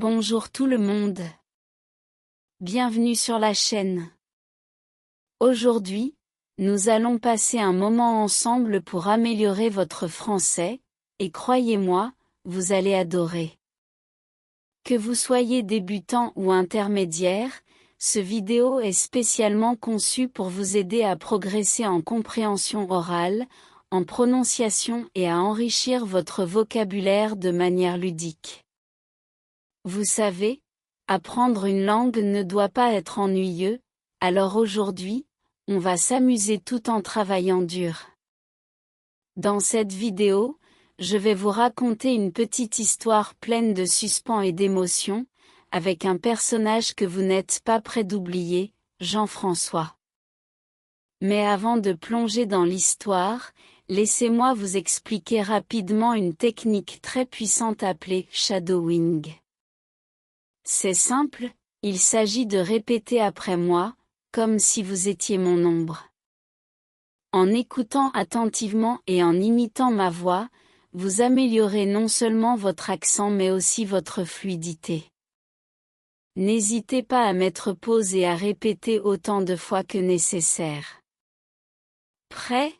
Bonjour tout le monde. Bienvenue sur la chaîne. Aujourd'hui, nous allons passer un moment ensemble pour améliorer votre français, et croyez-moi, vous allez adorer. Que vous soyez débutant ou intermédiaire, ce vidéo est spécialement conçu pour vous aider à progresser en compréhension orale, en prononciation et à enrichir votre vocabulaire de manière ludique. Vous savez, apprendre une langue ne doit pas être ennuyeux, alors aujourd'hui, on va s'amuser tout en travaillant dur. Dans cette vidéo, je vais vous raconter une petite histoire pleine de suspens et d'émotions, avec un personnage que vous n'êtes pas prêt d'oublier, Jean-François. Mais avant de plonger dans l'histoire, laissez-moi vous expliquer rapidement une technique très puissante appelée shadowing. C'est simple, il s'agit de répéter après moi, comme si vous étiez mon ombre. En écoutant attentivement et en imitant ma voix, vous améliorez non seulement votre accent mais aussi votre fluidité. N'hésitez pas à mettre pause et à répéter autant de fois que nécessaire. Prêt?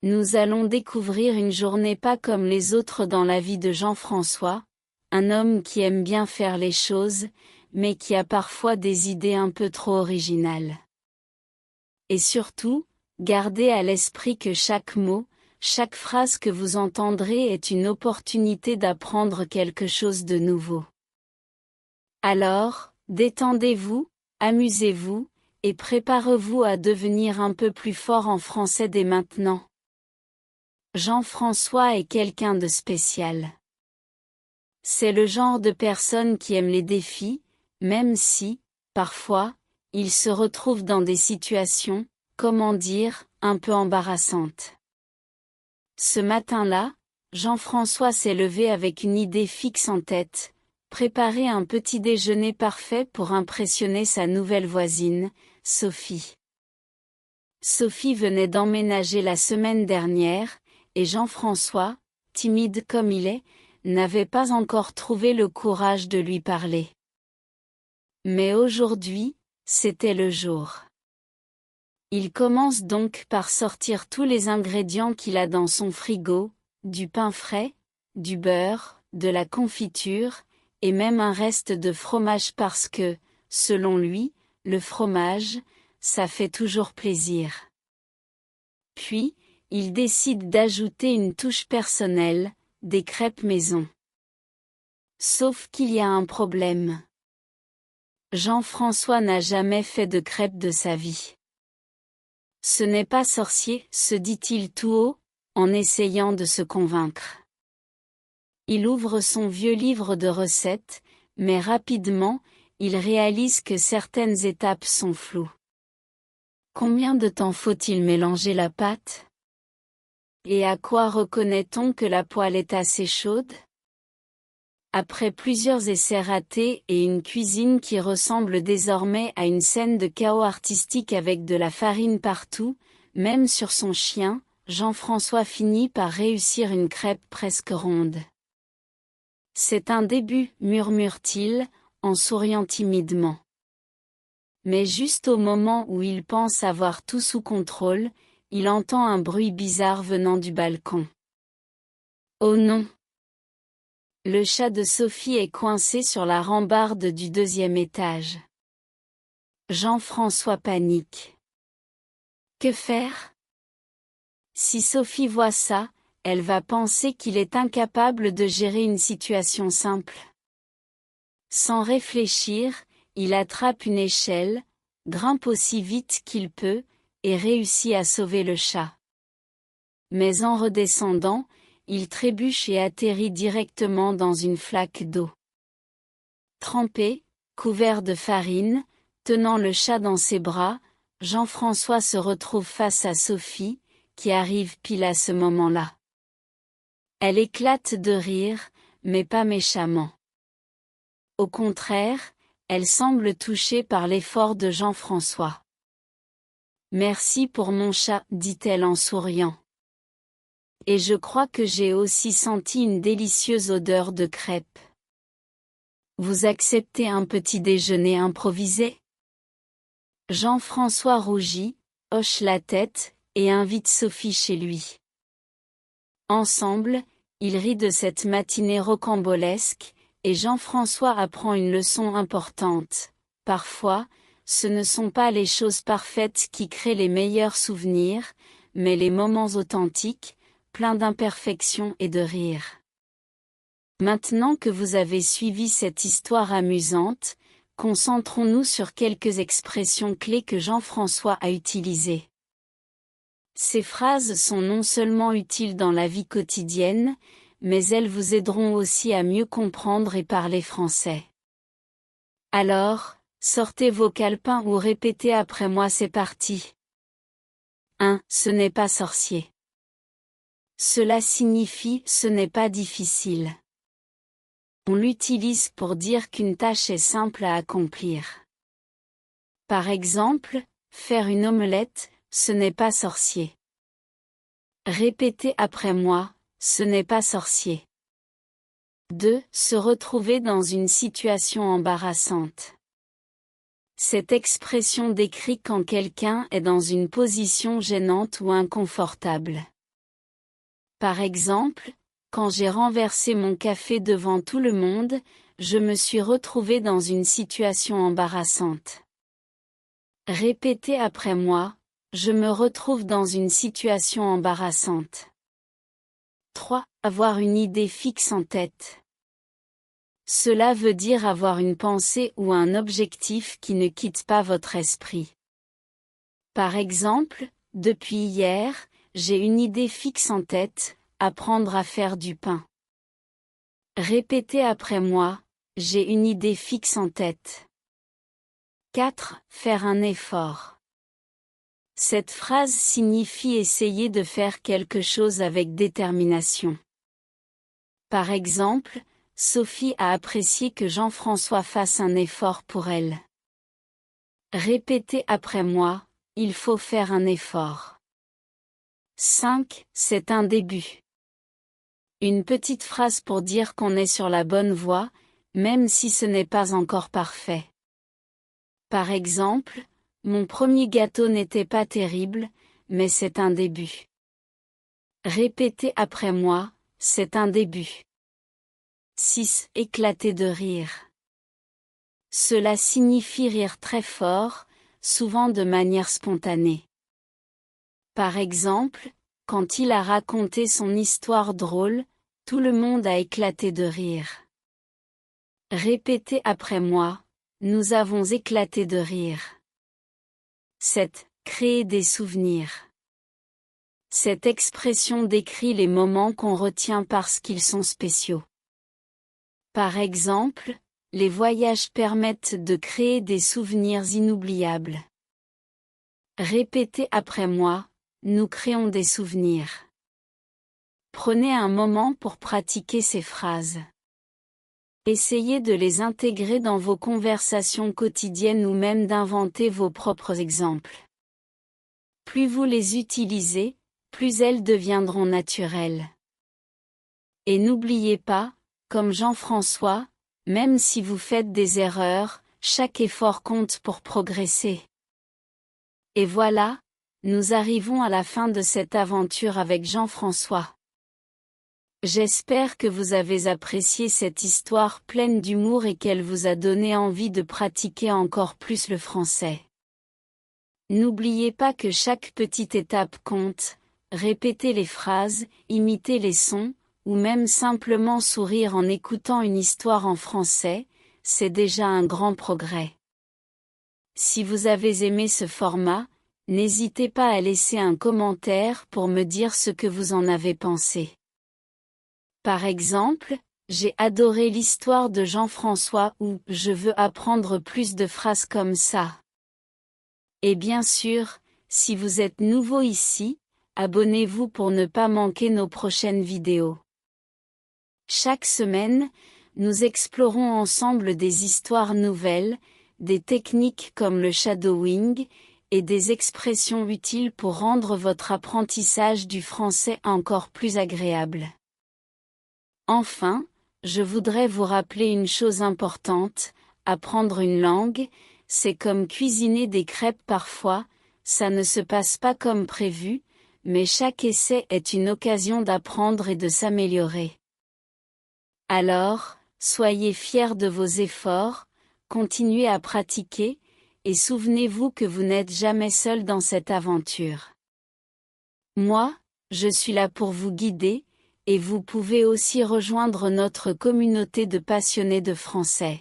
Nous allons découvrir une journée pas comme les autres dans la vie de Jean-François, un homme qui aime bien faire les choses, mais qui a parfois des idées un peu trop originales. Et surtout, gardez à l'esprit que chaque mot, chaque phrase que vous entendrez est une opportunité d'apprendre quelque chose de nouveau. Alors, détendez-vous, amusez-vous, et préparez-vous à devenir un peu plus fort en français dès maintenant. Jean-François est quelqu'un de spécial. C'est le genre de personne qui aime les défis, même si, parfois, il se retrouve dans des situations, comment dire, un peu embarrassantes. Ce matin-là, Jean-François s'est levé avec une idée fixe en tête, préparer un petit déjeuner parfait pour impressionner sa nouvelle voisine, Sophie. Sophie venait d'emménager la semaine dernière, et Jean-François, timide comme il est, n'avait pas encore trouvé le courage de lui parler. Mais aujourd'hui, c'était le jour. Il commence donc par sortir tous les ingrédients qu'il a dans son frigo, du pain frais, du beurre, de la confiture, et même un reste de fromage parce que, selon lui, le fromage, ça fait toujours plaisir. Puis, il décide d'ajouter une touche personnelle, des crêpes maison. Sauf qu'il y a un problème. Jean-François n'a jamais fait de crêpes de sa vie. Ce n'est pas sorcier, se dit-il tout haut, en essayant de se convaincre. Il ouvre son vieux livre de recettes, mais rapidement, il réalise que certaines étapes sont floues. Combien de temps faut-il mélanger la pâte? Et à quoi reconnaît-on que la poêle est assez chaude? Après plusieurs essais ratés et une cuisine qui ressemble désormais à une scène de chaos artistique avec de la farine partout, même sur son chien, Jean-François finit par réussir une crêpe presque ronde. C'est un début, murmure-t-il, en souriant timidement. Mais juste au moment où il pense avoir tout sous contrôle, il entend un bruit bizarre venant du balcon. Oh non! Le chat de Sophie est coincé sur la rambarde du deuxième étage. Jean-François panique. Que faire? Si Sophie voit ça, elle va penser qu'il est incapable de gérer une situation simple. Sans réfléchir, il attrape une échelle, grimpe aussi vite qu'il peut, et réussit à sauver le chat. Mais en redescendant, il trébuche et atterrit directement dans une flaque d'eau. Trempé, couvert de farine, tenant le chat dans ses bras, Jean-François se retrouve face à Sophie, qui arrive pile à ce moment-là. Elle éclate de rire, mais pas méchamment. Au contraire, elle semble touchée par l'effort de Jean-François. Merci pour mon chat, dit-elle en souriant. Et je crois que j'ai aussi senti une délicieuse odeur de crêpes. Vous acceptez un petit déjeuner improvisé? Jean-François rougit, hoche la tête, et invite Sophie chez lui. Ensemble, ils rient de cette matinée rocambolesque, et Jean-François apprend une leçon importante. Parfois, ce ne sont pas les choses parfaites qui créent les meilleurs souvenirs, mais les moments authentiques, pleins d'imperfections et de rires. Maintenant que vous avez suivi cette histoire amusante, concentrons-nous sur quelques expressions clés que Jean-François a utilisées. Ces phrases sont non seulement utiles dans la vie quotidienne, mais elles vous aideront aussi à mieux comprendre et parler français. Alors, sortez vos calepins ou répétez après moi, c'est parti. 1. Ce n'est pas sorcier. Cela signifie « ce n'est pas difficile ». On l'utilise pour dire qu'une tâche est simple à accomplir. Par exemple, faire une omelette, ce n'est pas sorcier. Répétez après moi, ce n'est pas sorcier. 2. Se retrouver dans une situation embarrassante. Cette expression décrit quand quelqu'un est dans une position gênante ou inconfortable. Par exemple, quand j'ai renversé mon café devant tout le monde, je me suis retrouvé dans une situation embarrassante. Répétez après moi, je me retrouve dans une situation embarrassante. 3. Avoir une idée fixe en tête. Cela veut dire avoir une pensée ou un objectif qui ne quitte pas votre esprit. Par exemple, depuis hier, j'ai une idée fixe en tête, apprendre à faire du pain. Répétez après moi, j'ai une idée fixe en tête. 4. Faire un effort. Cette phrase signifie essayer de faire quelque chose avec détermination. Par exemple, Sophie a apprécié que Jean-François fasse un effort pour elle. Répétez après moi, il faut faire un effort. 5. C'est un début. Une petite phrase pour dire qu'on est sur la bonne voie, même si ce n'est pas encore parfait. Par exemple, mon premier gâteau n'était pas terrible, mais c'est un début. Répétez après moi, c'est un début. 6. Éclater de rire. Cela signifie rire très fort, souvent de manière spontanée. Par exemple, quand il a raconté son histoire drôle, tout le monde a éclaté de rire. Répétez après moi, nous avons éclaté de rire. 7. Créer des souvenirs. Cette expression décrit les moments qu'on retient parce qu'ils sont spéciaux. Par exemple, les voyages permettent de créer des souvenirs inoubliables. Répétez après moi, nous créons des souvenirs. Prenez un moment pour pratiquer ces phrases. Essayez de les intégrer dans vos conversations quotidiennes ou même d'inventer vos propres exemples. Plus vous les utilisez, plus elles deviendront naturelles. Et n'oubliez pas, comme Jean-François, même si vous faites des erreurs, chaque effort compte pour progresser. Et voilà, nous arrivons à la fin de cette aventure avec Jean-François. J'espère que vous avez apprécié cette histoire pleine d'humour et qu'elle vous a donné envie de pratiquer encore plus le français. N'oubliez pas que chaque petite étape compte, répétez les phrases, imitez les sons, ou même simplement sourire en écoutant une histoire en français, c'est déjà un grand progrès. Si vous avez aimé ce format, n'hésitez pas à laisser un commentaire pour me dire ce que vous en avez pensé. Par exemple, j'ai adoré l'histoire de Jean-François ou je veux apprendre plus de phrases comme ça. Et bien sûr, si vous êtes nouveau ici, abonnez-vous pour ne pas manquer nos prochaines vidéos. Chaque semaine, nous explorons ensemble des histoires nouvelles, des techniques comme le shadowing, et des expressions utiles pour rendre votre apprentissage du français encore plus agréable. Enfin, je voudrais vous rappeler une chose importante, apprendre une langue, c'est comme cuisiner des crêpes parfois, ça ne se passe pas comme prévu, mais chaque essai est une occasion d'apprendre et de s'améliorer. Alors, soyez fiers de vos efforts, continuez à pratiquer, et souvenez-vous que vous n'êtes jamais seul dans cette aventure. Moi, je suis là pour vous guider, et vous pouvez aussi rejoindre notre communauté de passionnés de français.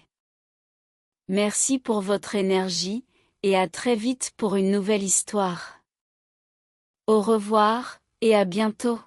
Merci pour votre énergie, et à très vite pour une nouvelle histoire. Au revoir, et à bientôt.